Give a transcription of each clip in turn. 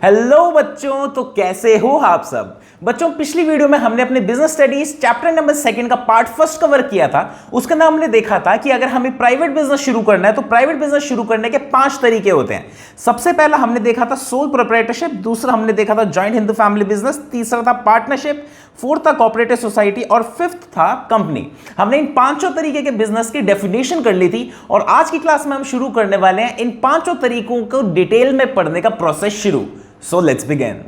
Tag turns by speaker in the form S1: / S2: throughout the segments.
S1: Hello बच्चों, तो कैसे हो आप सब। बच्चों, पिछली वीडियो में हमने अपने बिजनेस स्टडीज चैप्टर नंबर 2 का पार्ट फर्स्ट कवर किया था। उसके अंदर हमने देखा था कि अगर हमें प्राइवेट बिजनेस शुरू करना है तो प्राइवेट बिजनेस शुरू करने के 5 तरीके होते हैं। सबसे पहला हमने देखा था सोल प्रोप्राइटरशिप, दूसरा हमने देखा था जॉइंट हिंदू फैमिली बिजनेस, तीसरा था पार्टनरशिप, फोर्थ था कोऑपरेटिव सोसाइटी और फिफ्थ था कंपनी। हमने इन 5 तरीके के बिजनेस की डेफिनेशन कर ली थी और आज की क्लास में हम शुरू करने वाले हैं इन 5 तरीकों को डिटेल में पढ़ने का प्रोसेस शुरू। So let's begin.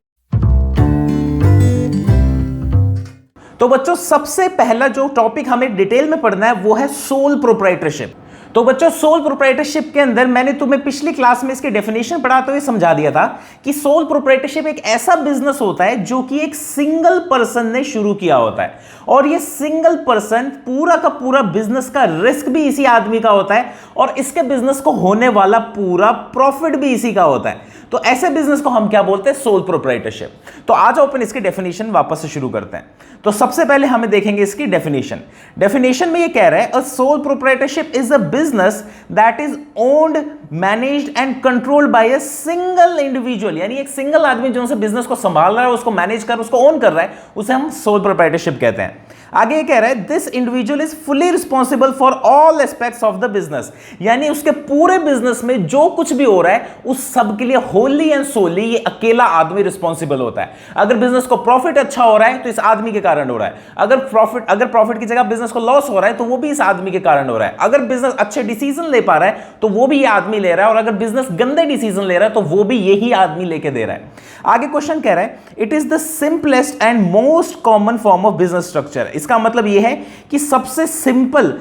S1: तो बच्चों, सबसे पहला जो टॉपिक हमें डिटेल में पढ़ना है वो है सोल प्रोप्राइटरशिप। तो बच्चों, सोल प्रोप्राइटरशिप के अंदर मैंने तुम्हें पिछली क्लास में इसकी डेफिनेशन पढ़ाते हुए समझा दिया था कि सोल प्रोप्राइटरशिप एक ऐसा बिजनेस होता है जो कि एक सिंगल पर्सन ने शुरू किया होता है और ये सिंगल पर्सन पूरा का पूरा बिजनेस का रिस्क भी इसी आदमी का होता है और इसके बिजनेस को होने वाला पूरा प्रॉफिट भी इसी का होता है। तो ऐसे बिजनेस को हम क्या बोलते हैं? Sole proprietorship. तो आज अपन इसकी डेफिनेशन वापस से शुरू करते हैं। तो सबसे पहले हमें देखेंगे इसकी डेफिनेशन में ये कह रहा है a soul proprietorship is a business that is owned, managed and controlled by a single individual. यानी एक सिंगल आदमी जो उस बिजनेस को संभाल रहा है, उसको मैनेज कर, उसको ओन कर रहा है, उसे हम सोल प्रोप्राइटरशिप कहते हैं। आगे ये कह रहा है this individual is fully responsible for all aspects of the business. यानी उसके पूरे बिजनेस में जो कुछ भी हो रहा है उस सब के लिए होली एंड सोली ये अकेला आदमी रिस्पॉन्सिबल होता है। अगर बिजनेस को प्रॉफिट अच्छा हो रहा है तो इस आदमी के कारण हो रहा है, अगर प्रॉफिट की जगह बिजनेस को लॉस हो रहा है तो वो भी इस आदमी के कारण हो रहा है, अगर बिजनेस अच्छे डिसीजन ले पा रहा है तो वो भी ये आदमी ले रहा है और अगर बिजनेस गंदे डिसीजन ले रहा है तो वो भी यही आदमी लेके दे रहा है। आगे क्वेश्चन कह रहा है it is the simplest and most common form of business structure. इसका मतलब यह है कि सबसे सिंपल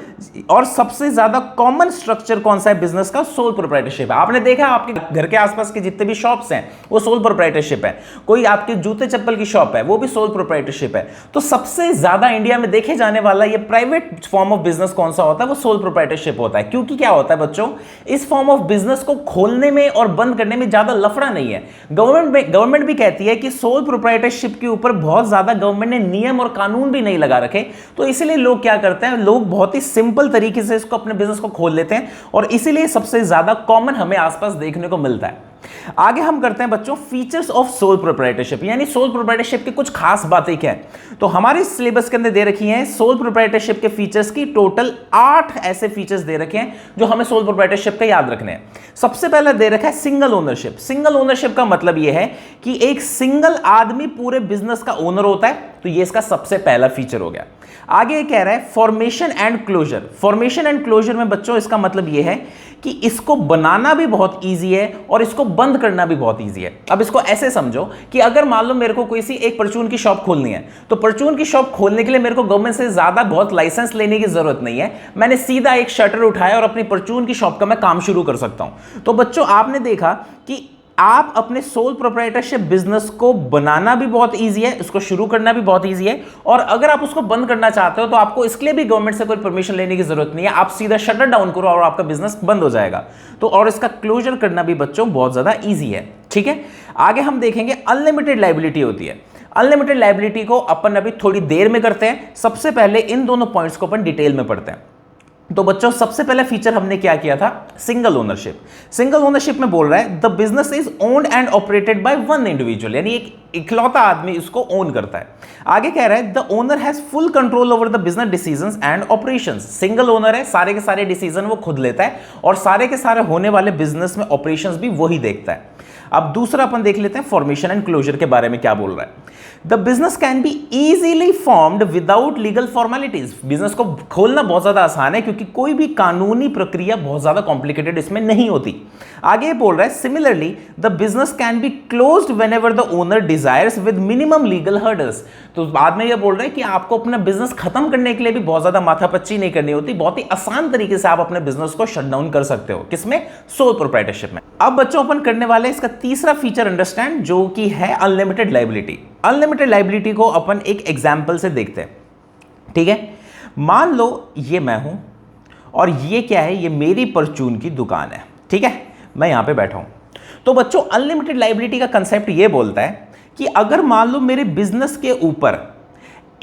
S1: और सबसे ज्यादा कॉमन स्ट्रक्चर कौन सा है बिजनेस का? सोल प्रोप्राइटरशिप है। आपने देखा आपके घर के आसपास के जितने भी शॉप्स हैं वो सोल प्रोप्राइटरशिप है। कोई आपके जूते चप्पल की शॉप है वो भी सोल प्रोप्राइटरशिप है। तो सबसे ज्यादा इंडिया में देखे जाने वाला ये प्राइवेट फॉर्म ऑफ बिजनेस कौन सा होता है? वो सोल प्रोप्राइटरशिप होता है। क्योंकि क्या होता है बच्चों, इस फॉर्म ऑफ बिजनेस को खोलने में और बंद करने में ज्यादा लफड़ा नहीं है। गवर्नमेंट भी कहती है कि सोल प्रोप्राइटरशिप के ऊपर बहुत ज्यादा गवर्नमेंट ने नियम और कानून भी नहीं लगा रखे। तो इसीलिए लोग क्या करते हैं, लोग बहुत ही सिंपल तरीके से इसको अपने बिजनेस को खोल लेते हैं और इसीलिए सबसे ज्यादा कॉमन हमें आसपास देखने को मिलता है। आगे हम करते हैं बच्चों फीचर्स ऑफ सोल प्रोप्राइटरशिप, यानी सोल प्रोप्राइटरशिप की कुछ खास बातें क्या है। तो हमारे सिलेबस के अंदर दे रखी हैं सोल प्रोप्राइटरशिप के फीचर्स की टोटल 8 ऐसे फीचर्स दे रखे हैं जो हमें सोल प्रोप्राइटरशिप का याद रखने हैं। सबसे पहला दे रखा है सिंगल ओनरशिप। सिंगल ओनरशिप का मतलब यह है कि एक सिंगल आदमी पूरे बिजनेस का ओनर होता है, तो यह इसका सबसे पहला फीचर हो गया। आगे कह रहा है formation and closure. Formation and closure में बच्चों इसका मतलब यह है कि इसको बनाना भी बहुत इजी है और इसको बंद करना भी बहुत इजी है। अब इसको ऐसे समझो कि अगर मान लो मेरे को कोई सी एक परचून की शॉप खोलनी है तो परचून की शॉप खोलने के लिए मेरे को गवर्नमेंट से ज्यादा बहुत लाइसेंस लेने की जरूरत नहीं है। मैंने सीधा एक शटर उठाया और अपनी परचून की शॉप का मैं काम शुरू कर सकता हूं। तो बच्चों, आपने देखा कि आप अपने सोल प्रोप्राइटरशिप बिजनेस को बनाना भी बहुत इजी है, उसको शुरू करना भी बहुत इजी है और अगर आप उसको बंद करना चाहते हो तो आपको इसके लिए भी गवर्नमेंट से कोई परमिशन लेने की जरूरत नहीं है। आप सीधा शटर डाउन करो और आपका बिजनेस बंद हो जाएगा। तो और इसका क्लोजर करना भी बच्चों बहुत ज्यादा इजी है। ठीक है, आगे हम देखेंगे अनलिमिटेड लायबिलिटी होती है। अनलिमिटेड लायबिलिटी को अपन अभी थोड़ी देर में करते हैं। सबसे पहले इन दोनों पॉइंट्स को अपन डिटेल में पढ़ते हैं। तो बच्चों, सबसे पहला फीचर हमने क्या किया था? Single ownership. सिंगल ओनरशिप में बोल रहा है the business is owned and operated by one individual, यानी एक इकलौता आदमी इसको ओन करता है। आगे कह रहा है the owner has full control over the business decisions and operations. Single owner है, सारे के सारे डिसीजन वो खुद लेता है और सारे के सारे होने वाले बिजनेस में ऑपरेशंस भी वही देखता है। अब दूसरा अपन देख लेते हैं फॉर्मेशन एंड क्लोजर के बारे में क्या बोल रहा है। The business can be easily formed without legal formalities. Business को खोलना बहुत ज्यादा आसान है क्योंकि कोई भी कानूनी प्रक्रिया बहुत ज्यादा कॉम्प्लिकेटेड इसमें नहीं होती। आगे बोल रहा है similarly the business can be closed whenever the owner desires with minimum legal hurdles. तो बाद में ये बोल रहे हैं कि आपको अपना बिजनेस खत्म करने के लिए भी बहुत ज्यादा माथापच्ची नहीं करनी होती, बहुत ही आसान तरीके से आप अपने बिजनेस को शट डाउन कर सकते हो। किसमें? सोल प्रोप्राइटरशिप में। अब बच्चों, अपन करने वाले इसका तीसरा फीचर अंडरस्टैंड, जो कि है अनलिमिटेड लायबिलिटी। अनलिमिटेड लायबिलिटी को अपन एक एग्जाम्पल से देखते हैं। ठीक है, मान लो ये मैं हूं और ये क्या है? ये मेरी परचून की दुकान है। ठीक है, मैं यहां पे बैठा हूं। तो बच्चों, अनलिमिटेड लायबिलिटी का कंसेप्ट ये बोलता है कि अगर मान लो मेरे बिजनेस के ऊपर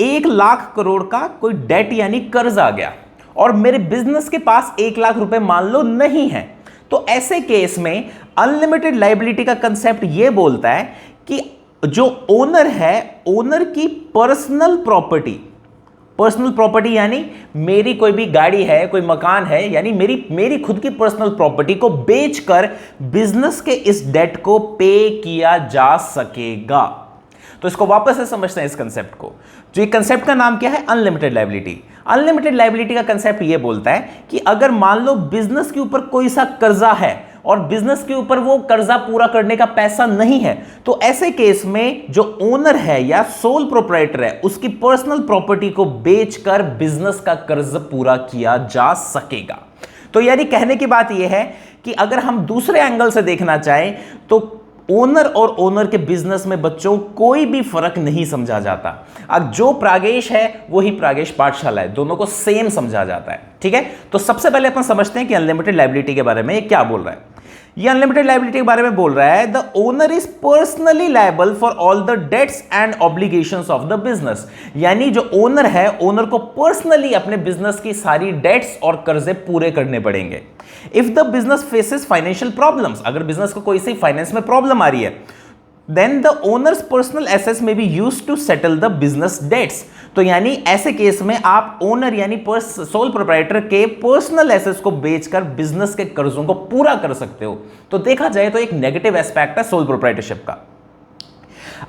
S1: 1 लाख करोड़ का कोई डेट यानी कर्ज आ गया और मेरे बिजनेस के पास 1 लाख रुपए मान लो नहीं है, तो ऐसे केस में अनलिमिटेड लायबिलिटी का कंसेप्ट यह बोलता है कि जो ओनर है, ओनर की पर्सनल प्रॉपर्टी यानी मेरी कोई भी गाड़ी है, कोई मकान है, यानी मेरी खुद की पर्सनल प्रॉपर्टी को बेचकर बिजनेस के इस डेट को पे किया जा सकेगा। तो इसको वापस से समझते हैं इस कंसेप्ट को। जो ये कंसेप्ट का नाम क्या है? Unlimited liability. अनलिमिटेड लायबिलिटी का कंसेप्ट ये बोलता है कि अगर मान लो बिजनेस के ऊपर कोई सा कर्जा है और बिजनेस के ऊपर वो कर्जा पूरा करने का पैसा नहीं है, तो ऐसे केस में जो ओनर है या सोल प्रोप्राइटर है, उसकी पर्सनल प्रॉपर्टी को बेचकर बिजनेस का कर्ज पूरा किया जा सकेगा। तो यानी कहने की बात यह है कि अगर हम दूसरे एंगल से देखना चाहें तो ओनर और ओनर के बिजनेस में बच्चों कोई भी फर्क नहीं समझा जाता। अब जो प्रागेश है वही प्रागेश पाठशाला है, दोनों को सेम समझा जाता है। ठीक है, तो सबसे पहले अपन समझते हैं कि अनलिमिटेड लायबिलिटी के बारे में ये क्या बोल रहा है। ये अनलिमिटेड लायबिलिटी के बारे में बोल रहा है, the owner is personally liable for all the debts and obligations of the business. यानी जो ओनर है, ओनर को पर्सनली अपने बिजनेस की सारी डेट्स और कर्जे पूरे करने पड़ेंगे। If the business faces financial problems, अगर बिजनेस को कोई सी फाइनेंस में प्रॉब्लम आ रही है, then the owner's personal assets may be used to settle the business debts. तो यानी ऐसे केस में आप ओनर यानी सोल प्रोप्राइटर के पर्सनल एसेट्स को बेचकर बिजनेस के कर्जों को पूरा कर सकते हो। तो देखा जाए तो एक नेगेटिव एस्पेक्ट है सोल प्रोप्राइटरशिप का।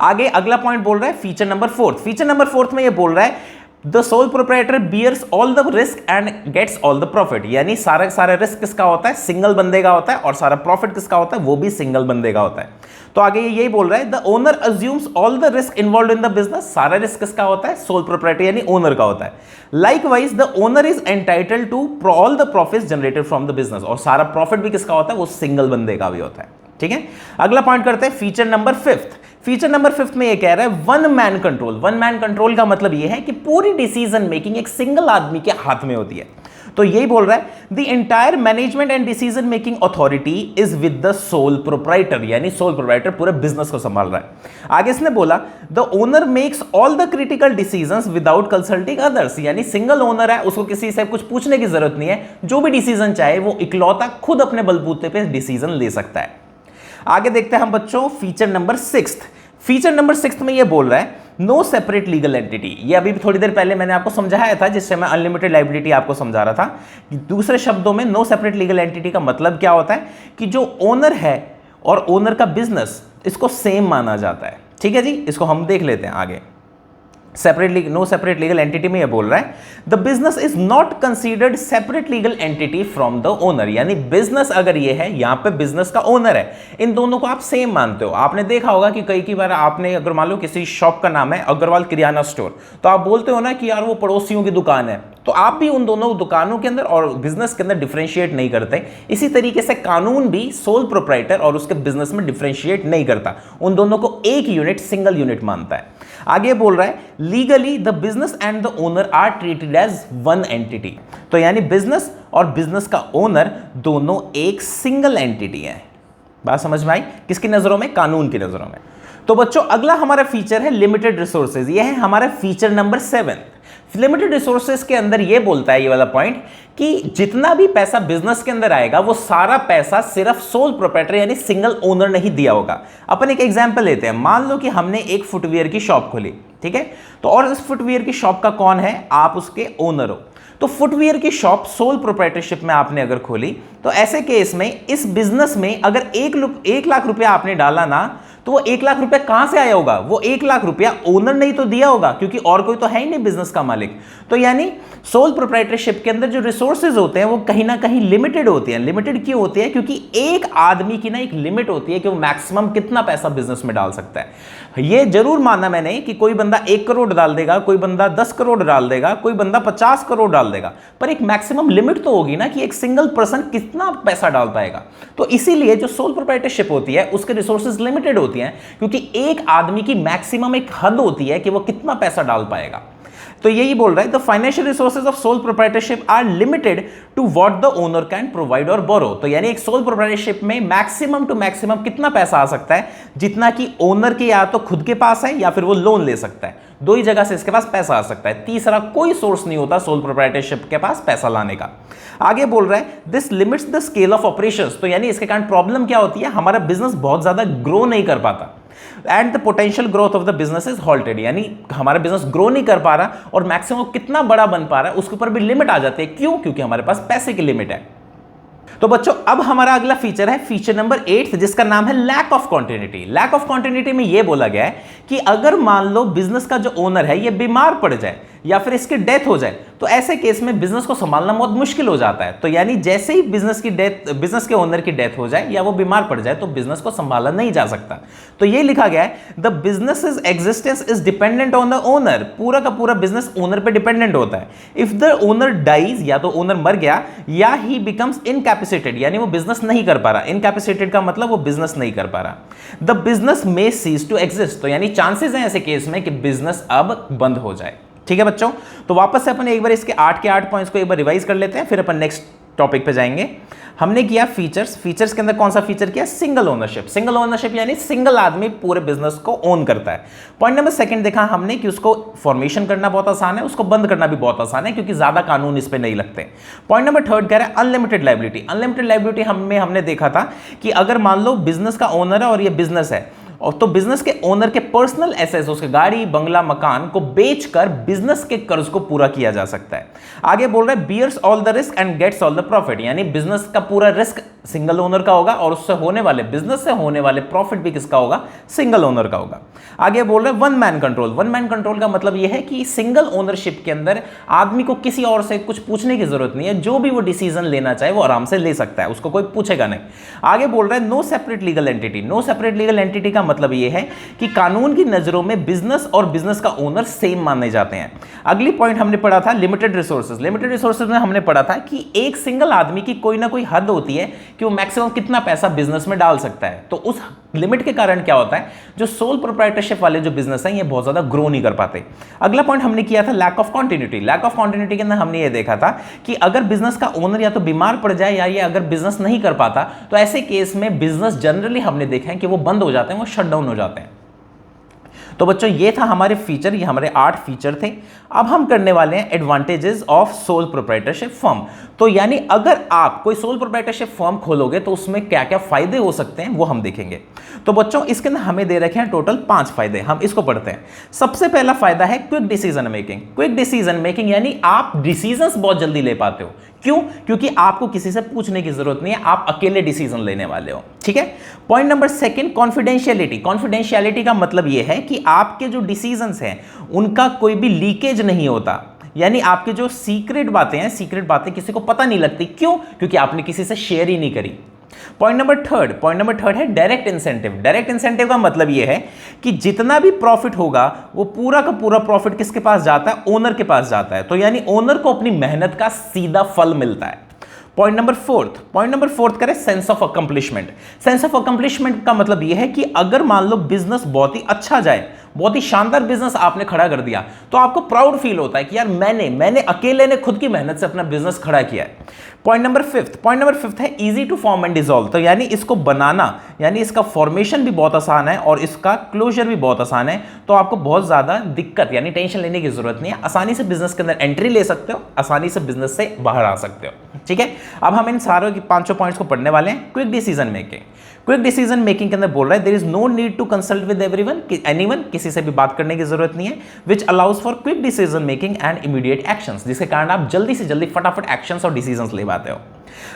S1: आगे अगला पॉइंट बोल रहा है फीचर नंबर 4। फीचर नंबर 4 में ये बोल रहा है the sole proprietor bears all the risk and gets all the profit. यानी सारा रिस्क किसका होता है? सिंगल बंदे का होता है, और सारा प्रॉफिट किसका होता है? वो भी सिंगल बंदे का होता है। तो आगे ये यही बोल रहा है the owner assumes all the risk involve in the business. सारा रिस्क किसका होता है? सोल प्रोप्राइटर यानी ओनर का होता है। Likewise the owner is entitled to all the profits generated from the business, और सारा प्रॉफिट भी किसका होता है? वो सिंगल बंदे का भी होता है। ठीक है, अगला पॉइंट करते हैं फीचर नंबर 5। फीचर नंबर 5 में ये कह रहा है one man control. One man control का मतलब ये है कि पूरी डिसीजन मेकिंग एक सिंगल आदमी के हाथ में होती है। तो यही बोल रहा है the entire management and decision making authority is with the sole proprietor, यानी सोल प्रोप्राइटर पूरे बिजनेस को संभाल रहा है। आगे इसने बोला the owner makes all the critical decisions without consulting others. यानी सिंगल ओनर है, उसको किसी से कुछ पूछने की जरूरत नहीं है, जो भी डिसीजन चाहे वो इकलौता खुद अपने बलबूते पे डिसीजन ले सकता है। आगे देखते हैं हम बच्चों फीचर नंबर 6। फीचर नंबर 6 में ये बोल रहा है नो सेपरेट लीगल एंटिटी। ये अभी थोड़ी देर पहले मैंने आपको समझाया था, जिससे मैं अनलिमिटेड लायबिलिटी आपको समझा रहा था। दूसरे शब्दों में नो सेपरेट लीगल एंटिटी का मतलब क्या होता है कि जो ओनर है और ओनर का बिजनेस, इसको सेम माना जाता है। ठीक है जी, इसको हम देख लेते हैं आगे। नो सेपरेट लीगल एंटिटी में ये बोल रहा है the business is not considered separate legal entity from the owner. यानी बिजनेस अगर ये है, यहां पे बिजनेस का ओनर है, इन दोनों को आप सेम मानते हो। आपने देखा होगा कि कई बार आपने अगर मान लो किसी शॉप का नाम है अग्रवाल किराना स्टोर, तो आप बोलते हो ना कि यार वो पड़ोसियों की दुकान है, तो आप भी उन दोनों दुकानों के अंदर और बिजनेस के अंदर डिफरेंशिएट नहीं करते। इसी तरीके से कानून भी सोल प्रोप्राइटर और उसके बिजनेस में डिफरेंशिएट नहीं करता, उन दोनों को एक यूनिट, सिंगल यूनिट मानता है। आगे बोल रहा है legally the business and the owner are treated as one entity. तो यानी बिजनेस और बिजनेस का ओनर दोनों एक सिंगल एंटिटी है। बात समझ में आई? किसकी नजरों में? कानून की नजरों में। तो बच्चों अगला हमारा फीचर है लिमिटेड रिसोर्सेज। ये है हमारा फीचर नंबर 7। लिमिटेड रिसोर्सेज के अंदर ये बोलता है ये वाला पॉइंट कि जितना भी पैसा बिजनेस के अंदर आएगा वो सारा पैसा सिर्फ सोल प्रोप्राइटर यानी सिंगल ओनर नहीं दिया होगा। अपन एक एग्जांपल लेते हैं। मान लो कि हमने एक फुटवियर की शॉप खोली, ठीक है, तो और इस फुटवियर की शॉप का कौन है? आप उसके ओनर हो। तो फुटवियर की शॉप सोल प्रोप्राइटरशिप में आपने अगर खोली, तो ऐसे केस में इस बिजनेस में अगर 1 लाख रुपया आपने डाला ना, तो वो 1 लाख रुपया कहां से आया होगा? वो 1 लाख रुपया ओनर ने ही तो दिया होगा, क्योंकि और कोई तो है ही नहीं बिजनेस का मालिक। तो यानी सोल प्रोप्राइटरशिप के अंदर जो रिसोर्सेज होते हैं वो कहीं ना कहीं लिमिटेड होती हैं। लिमिटेड क्यों होती है? क्योंकि एक आदमी की ना एक लिमिट होती है कि वो मैक्सिमम कितना पैसा बिजनेस में डाल सकता है। ये जरूर माना मैंने कि कोई बंदा 1 करोड़ डाल देगा, कोई बंदा 10 करोड़ डाल देगा, कोई बंदा 50 करोड़ डाल देगा, पर एक मैक्सिमम लिमिट तो होगी ना कि एक सिंगल पर्सन कितना पैसा डाल पाएगा। तो इसीलिए जो सोल प्रोप्राइटरशिप होती है उसके रिसोर्सेज लिमिटेड होती हैं, क्योंकि एक आदमी की मैक्सिमम एक हद होती है कि वो कितना पैसा डाल पाएगा। तो यही बोल रहा है the financial resources of sole proprietorship are limited to what the owner can provide or borrow. तो यानी एक सोल प्रोप्राइटरशिप में मैक्सिमम टू मैक्सिमम कितना पैसा आ सकता है, जितना कि ओनर के या तो खुद के पास है या फिर वो लोन ले सकता है। दो ही जगह से इसके पास पैसा आ सकता है, तीसरा कोई सोर्स नहीं होता सोल प्रोप्राइटरशिप के पास पैसा लाने का। आगे बोल रहा है this limits the scale of operations. तो यानी इसके कारण प्रॉब्लम क्या होती है, हमारा बिजनेस बहुत ज्यादा ग्रो नहीं कर पाता and the potential growth of the business is halted. यानी हमारा बिजनेस ग्रो नहीं कर पा रहा और मैक्सिमम कितना बड़ा बन पा रहा है उसके ऊपर भी लिमिट आ जाती है। क्यों? क्योंकि हमारे पास पैसे की लिमिट है। तो बच्चों अब हमारा अगला फीचर है फीचर नंबर 8 जिसका नाम है lack of continuity. Lack of continuity में यह बोला गया है कि अगर मान लो बिजनेस का जो ओनर है ये बीमार पड़ जाए या फिर इसकी डेथ हो जाए तो ऐसे केस में बिजनेस को संभालना बहुत मुश्किल हो जाता है। तो यानी जैसे ही बिजनेस के ओनर की डेथ हो जाए या वो बीमार पड़ जाए तो बिजनेस को संभाला नहीं जा सकता। तो ये लिखा गया है the business existence is dependent on the owner. पूरा का पूरा बिजनेस ओनर पे डिपेंडेंट होता है। इफ द ओनर डाइज, या तो ओनर मर गया या ही बिकम्स इनकैपेसिटेड, यानी वो बिजनेस नहीं कर पा रहा। इनकैपेसिटेड का मतलब वो बिजनेस नहीं कर पा रहा। The business may cease to exist. तो यानी चांसेस हैं ऐसे केस में कि बिजनेस अब बंद हो जाए। ठीक है बच्चों, तो वापस से अपन एक बार इसके 8 के 8 पॉइंट्स को एक बार रिवाइज कर लेते हैं, फिर अपन नेक्स्ट टॉपिक पे जाएंगे। हमने किया फीचर्स के अंदर कौन सा फीचर किया, सिंगल ओनरशिप। सिंगल ओनरशिप यानी सिंगल आदमी पूरे बिजनेस को ओन करता है। पॉइंट नंबर 2 देखा हमने कि उसको फॉर्मेशन करना बहुत आसान है, उसको बंद करना भी बहुत आसान है क्योंकि ज्यादा कानून इस पे नहीं लगते। पॉइंट नंबर 3 कह रहा है अनलिमिटेड लायबिलिटी। अनलिमिटेड लायबिलिटी हमने देखा था कि अगर मान लो बिजनेस का ओनर है और ये बिजनेस है और तो बिजनेस के ओनर के पर्सनल एसेट्स, उसके गाड़ी बंगला मकान को बेचकर बिजनेस के कर्ज को पूरा किया जा सकता है। आगे बोल रहा है bears all the risk and gets all the profit. यानी बिजनेस का पूरा रिस्क सिंगल ओनर का होगा और उससे होने वाले बिजनेस से होने वाले प्रॉफिट भी किसका होगा, सिंगल ओनर का होगा। आगे बोल रहे हैं one man control. One man control का मतलब यह है कि सिंगल ओनरशिप के अंदर आदमी को किसी और से कुछ पूछने की जरूरत नहीं है, जो भी वो डिसीजन लेना चाहे वो आराम से ले सकता है, उसको कोई पूछेगा नहीं। आगे बोल रहा है no separate legal entity. No separate legal entity का मतलब यह है कि कानून की नजरों में बिजनेस और बिजनेस का ओनर सेम माने जाते हैं। अगली पॉइंट हमने पढ़ा था लिमिटेड रिसोर्सेज। लिमिटेड रिसोर्सेज में हमने पढ़ा था कि एक सिंगल आदमी की कोई ना कोई हद होती है कि वो मैक्सिमम कितना पैसा बिजनेस में डाल सकता है। तो उस लिमिट के कारण क्या होता है, जो सोल प्रोप्राइटरशिप वाले जो बिजनेस हैं ये बहुत ज्यादा ग्रो नहीं कर पाते। अगला पॉइंट हमने किया था lack of continuity. Lack of continuity के अंदर हमने ये देखा था कि अगर बिजनेस का ओनर या तो बीमार पड़ जाए या ये अगर बिजनेस नहीं कर पाता तो ऐसे केस में बिजनेस जनरली हमने देखा है कि वो बंद हो जाते हैं, वो शट डाउन हो जाते हैं। तो बच्चों ये था हमारे फीचर, ये हमारे 8 फीचर थे। अब हम करने वाले हैं advantages of sole proprietorship firm. तो यानी अगर आप कोई सोल प्रोप्राइटरशिप फर्म खोलोगे तो उसमें क्या क्या फायदे हो सकते हैं वो हम देखेंगे। तो बच्चों इसके अंदर हमें दे रखे हैं टोटल 5 फायदे, हम इसको पढ़ते हैं। सबसे पहला फायदा है quick decision making. Quick decision making यानी आप डिसीजंस बहुत जल्दी ले पाते हो। क्यों? क्योंकि आपको किसी से पूछने की जरूरत नहीं है, आप अकेले डिसीजन लेने वाले हो। ठीक है। Point number 2 confidentiality. कॉन्फिडेंशियलिटी का मतलब यह है कि आपके जो डिसीजंस हैं उनका कोई भी लीकेज नहीं होता, यानी आपके जो सीक्रेट बातें किसी को पता नहीं लगती। क्यों? क्योंकि आपने किसी से शेयर ही नहीं करी। पॉइंट नंबर 3 है डायरेक्ट इंसेंटिव। डायरेक्ट इंसेंटिव का मतलब यह है कि जितना भी प्रॉफिट होगा वो पूरा का पूरा प्रॉफिट किसके पास जाता है, ओनर के पास जाता है। तो यानी ओनर को अपनी मेहनत का सीधा फल मिलता है। पॉइंट नंबर 4 करें sense of accomplishment. Sense of accomplishment का मतलब यह है कि अगर मान लो बिजनेस बहुत ही अच्छा जाए, बहुत ही शानदार बिजनेस आपने खड़ा कर दिया तो आपको प्राउड फील होता है कि यार मैंने अकेले ने खुद की मेहनत से अपना बिजनेस खड़ा किया है। पॉइंट नंबर 5 है easy to form and dissolve. तो यानी इसको बनाना, यानी इसका फॉर्मेशन भी बहुत आसान है और इसका क्लोजर भी बहुत आसान है। तो आपको बहुत ज्यादा दिक्कत यानी टेंशन लेने की जरूरत नहीं है, आसानी से बिजनेस के अंदर एंट्री ले सकते हो, आसानी से बिजनेस से बाहर आ सकते हो। ठीक है। अब हम इन सारों की 5 पॉइंट्स को पढ़ने वाले हैं। Quick decision making. Quick decision making के अंदर बोल रहा है there is no need to consult with anyone, किसी से भी बात करने की जरूरत नहीं है, which allows for quick decision making and immediate actions, जिसके कारण आप जल्दी से जल्दी फटाफट एक्शंस और डिसीजंस ले पाते हो।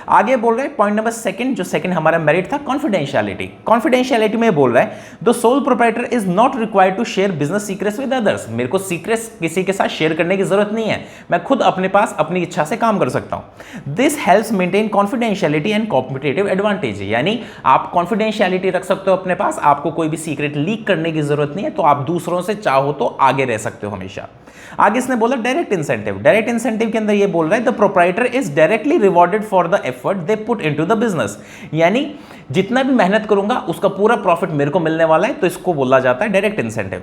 S1: आगे बोल रहे हैं पॉइंट नंबर 2, जो सेकंड हमारा मेरिट था कॉन्फिडेंशियलिटी। कॉन्फिडेंशियलिटी में बोल रहा है the sole proprietor is not required to share business secrets with others. मेरे को सीक्रेट्स किसी के साथ शेयर करने की जरूरत नहीं है, मैं खुद अपने पास अपनी इच्छा से काम कर सकता हूं। This helps maintain confidentiality and competitive advantage. यानी आप कॉन्फिडेंशियलिटी रख सकते हो अपने पास, आपको कोई भी सीक्रेट लीक करने की जरूरत नहीं है, तो आप दूसरों से चाहो तो आगे रह सकते हो हमेशा। आगे इसने बोला डायरेक्ट इंसेंटिव। डायरेक्ट इंसेंटिव के अंदर ये बोल रहा है the proprietor is directly rewarded for the effort they put into the business, यानी जितना भी मेहनत करूंगा उसका पूरा प्रॉफिट मेरे को मिलने वाला है, तो इसको बोला जाता है direct incentive.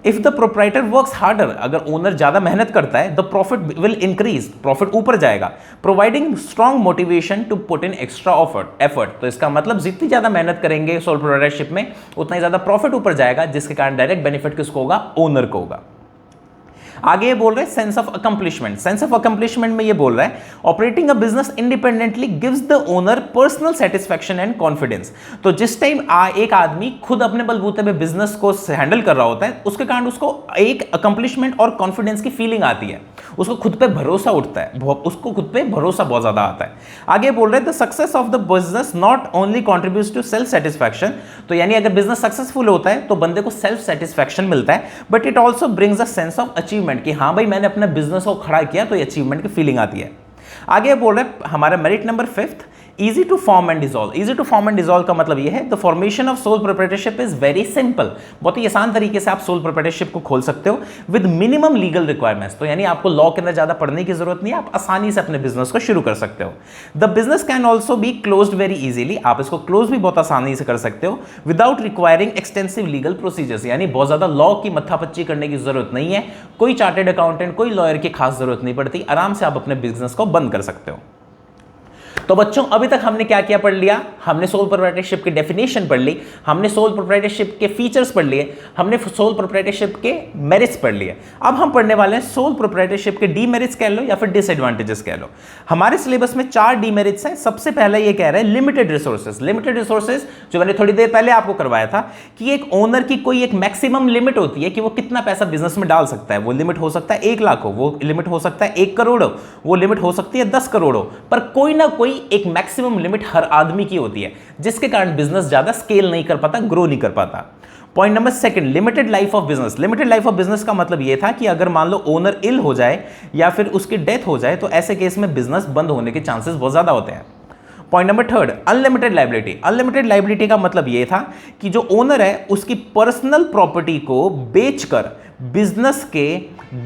S1: If the proprietor works harder, अगर ओनर ज्यादा मेहनत करता है the profit will increase, profit ऊपर जाएगा, providing strong motivation to put in extra effort. तो इसका मतलब जितनी ज्यादा मेहनत करेंगे सोल प्रोप्राइटरशिप में उतना ही ज्यादा प्रॉफिट ऊपर जाएगा, जिसके कारण डायरेक्ट बेनिफिट किसको होगा, ओनर को होगा। आगे ये बोल रहे हैं sense of accomplishment. Sense of accomplishment में ये बोल रहा है operating a business independently gives the owner personal satisfaction and confidence. तो जिस टाइम एक आदमी खुद अपने बलबूते पे बिजनेस को हैंडल कर रहा होता है उसके कारण उसको एक अकम्प्लिशमेंट और कॉन्फिडेंस की फीलिंग आती है, उसको खुद पे भरोसा उठता है, उसको खुद पे भरोसा बहुत ज्यादा आता है। आगे बोल रहे हैं the success of the business not only contributes to self satisfaction. तो यानी अगर बिजनेस सक्सेसफुल होता है तो बंदे को सेल्फ सेटिस्फैक्शन मिलता है, but it also brings a sense of achievement कि हाँ भाई मैंने अपना बिजनेस को खड़ा किया, तो ये अचीवमेंट की फीलिंग आती है। आगे बोल रहे हैं हमारा merit number 5 easy to form and dissolve. Easy to form and dissolve का मतलब ये है the formation of sole proprietorship is very simple. बहुत ही आसान तरीके से आप सोल प्रोप्राइटरशिप को खोल सकते हो विद मिनिमम लीगल रिक्वायरमेंट्स। तो यानी आपको लॉ के अंदर ज्यादा पढ़ने की जरूरत नहीं है, आप आसानी से अपने बिजनेस को शुरू कर सकते हो। The business can also be closed very easily, आप इसको क्लोज भी बहुत आसानी से कर सकते हो without requiring extensive legal procedures, यानी बहुत ज्यादा लॉ की मत्थापच्ची करने की जरूरत नहीं है, कोई चार्टेड अकाउंटेंट कोई लॉयर की खास जरूरत नहीं पड़ती, आराम से आप अपने बिजनेस को बंद कर सकते हो। तो बच्चों अभी तक हमने क्या क्या पढ़ लिया, हमने सोल प्रोप्राइटरशिप की डेफिनेशन पढ़ ली, हमने सोल प्रोप्राइटरशिप के फीचर्स पढ़ लिए, हमने सोल प्रोप्राइटरशिप के मेरिट्स पढ़ लिए। अब हम पढ़ने वाले हैं सोल प्रोप्राइटरशिप के डीमेरिट्स कह लो या फिर डिसएडवांटेजेस कह लो। हमारे सिलेबस में 4 डीमेरिट्स हैं। सबसे पहला ये कह रहा है लिमिटेड रिसोर्सेज। लिमिटेड रिसोर्सेज जो मैंने थोड़ी देर पहले आपको करवाया था कि एक ओनर की कोई एक मैक्सिमम लिमिट होती है कि वो कितना पैसा बिजनेस में डाल सकता है। वो लिमिट हो सकता है 1 लाख हो, वो लिमिट हो सकता है 1 करोड़ हो, वो लिमिट हो सकती है 10 करोड़ हो, पर कोई ना कोई एक मैक्सिमम लिमिट हर आदमी की होती है, जिसके कारण बिजनेस ज्यादा स्केल नहीं कर पाता, ग्रो नहीं कर पाता। Point number 2 limited life of business. Limited life of business का मतलब यह था कि अगर मान लो ओनर इल हो जाए या फिर उसकी डेथ हो जाए तो ऐसे केस में बिजनेस बंद होने के चांसेस बहुत ज्यादा होते हैं। Point number 3 unlimited liability. Unlimited liability का मतलब यह था कि जो ओनर है उसकी पर्सनल प्रॉपर्टी को बेचकर बिजनेस के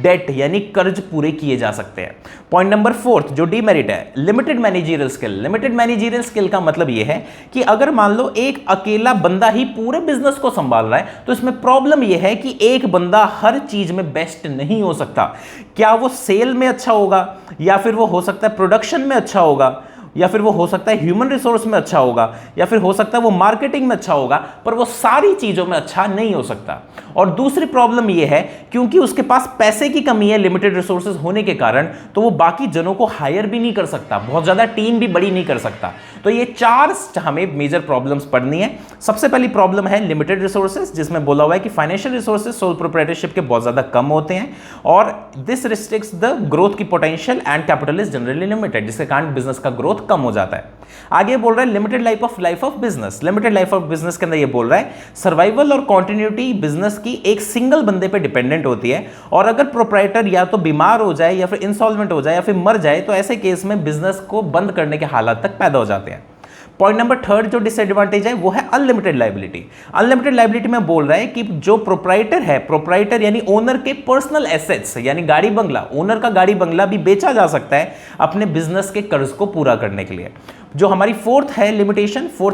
S1: डेट यानी कर्ज पूरे किए जा सकते हैं। पॉइंट नंबर 4 जो डीमेरिट है limited managerial skill. Limited managerial skill का मतलब यह है कि अगर मान लो एक अकेला बंदा ही पूरे बिजनेस को संभाल रहा है तो इसमें प्रॉब्लम यह है कि एक बंदा हर चीज में बेस्ट नहीं हो सकता। क्या वो सेल में अच्छा होगा, या फिर वो हो सकता है प्रोडक्शन में अच्छा होगा, या फिर वो हो सकता है ह्यूमन रिसोर्स में अच्छा होगा, या फिर हो सकता है वो मार्केटिंग में अच्छा होगा, पर वो सारी चीजों में अच्छा नहीं हो सकता। और दूसरी प्रॉब्लम ये है क्योंकि उसके पास पैसे की कमी है लिमिटेड रिसोर्सेज होने के कारण, तो वो बाकी जनों को हायर भी नहीं कर सकता, बहुत ज्यादा टीम भी बड़ी नहीं कर सकता। तो ये 4 हमें मेजर प्रॉब्लम्स पढ़नी है। सबसे पहली प्रॉब्लम है लिमिटेड रिसोर्सेज, जिसमें बोला हुआ है कि फाइनेंशियल रिसोर्सेज सोल प्रोप्राइटरशिप के बहुत ज्यादा कम होते हैं और दिस रिस्ट्रिक्ट्स द ग्रोथ की potential and capital is generally limited, जिसके कारण बिजनेस का ग्रोथ कम हो जाता है। आगे बोल रहा है limited life of business. Limited life of business के अंदर ये बोल रहा है सर्वाइवल और कंटिन्यूटी बिजनेस की एक सिंगल बंदे पे डिपेंडेंट होती है, और अगर प्रोप्राइटर या तो बीमार हो जाए या फिर इंसॉल्वेंट हो जाए या फिर मर जाए तो ऐसे केस में बिजनेस को बंद करने के हालात तक पैदा हो जाते हैं। पॉइंट नंबर 3 जो डिसएडवांटेज है वो है अनलिमिटेड लायबिलिटी। अनलिमिटेड लायबिलिटी में बोल रहा है कि जो प्रोप्राइटर है, प्रोप्राइटर यानी ओनर के पर्सनल एसेट्स यानी गाड़ी बंगला, ओनर का गाड़ी बंगला भी बेचा जा सकता है अपने बिजनेस के कर्ज को पूरा करने के लिए। जो हमारी फोर्थ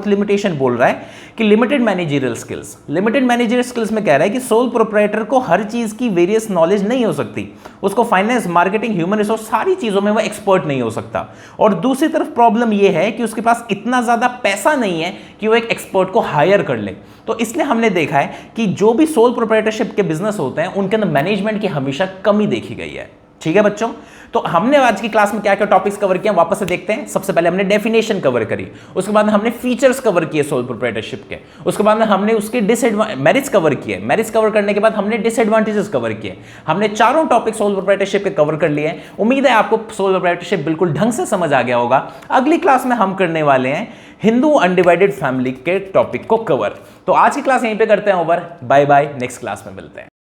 S1: लिमिटेशन बोल रहा है कि limited managerial skills. Limited managerial skills में कह रहा है कि सोल प्रोप्राइटर को हर चीज की वेरियस नॉलेज नहीं हो सकती, उसको फाइनेंस, मार्केटिंग, ह्यूमन रिसोर्स सारी चीजों में वो एक्सपर्ट नहीं हो सकता। और दूसरी तरफ प्रॉब्लम ये है कि उसके पास इतना ज्यादा पैसा नहीं है कि वो एक एक्सपर्ट को हायर कर ले। तो इसलिए हमने देखा है कि जो भी सोल प्रोप्राइटरशिप के बिजनेस होते हैं उनके अंदर मैनेजमेंट की हमेशा कमी देखी गई है। ठीक है बच्चों, तो हमने आज की क्लास में क्या क्या टॉपिक्स कवर किया वापस से देखते हैं। सबसे पहले हमने डेफिनेशन कवर करी, उसके बाद हमने फीचर्स कवर किए सोल प्रोप्राइटरशिप के, उसके बाद हमने उसके मेरिट्स कवर किए, मेरिट्स कवर करने के बाद हमने डिसएडवांटेजेस कवर किए। हमने चारों टॉपिक सोल प्रोप्राइटरशिप के कवर कर लिए हैं। उम्मीद है आपको सोल प्रोप्राइटरशिप बिल्कुल ढंग से समझ आ गया होगा। अगली क्लास में हम करने वाले हैं हिंदू अनडिवाइडेड फैमिली के टॉपिक को कवर। तो आज की क्लास यहीं पे करते हैं over. Bye bye, next class में मिलते हैं।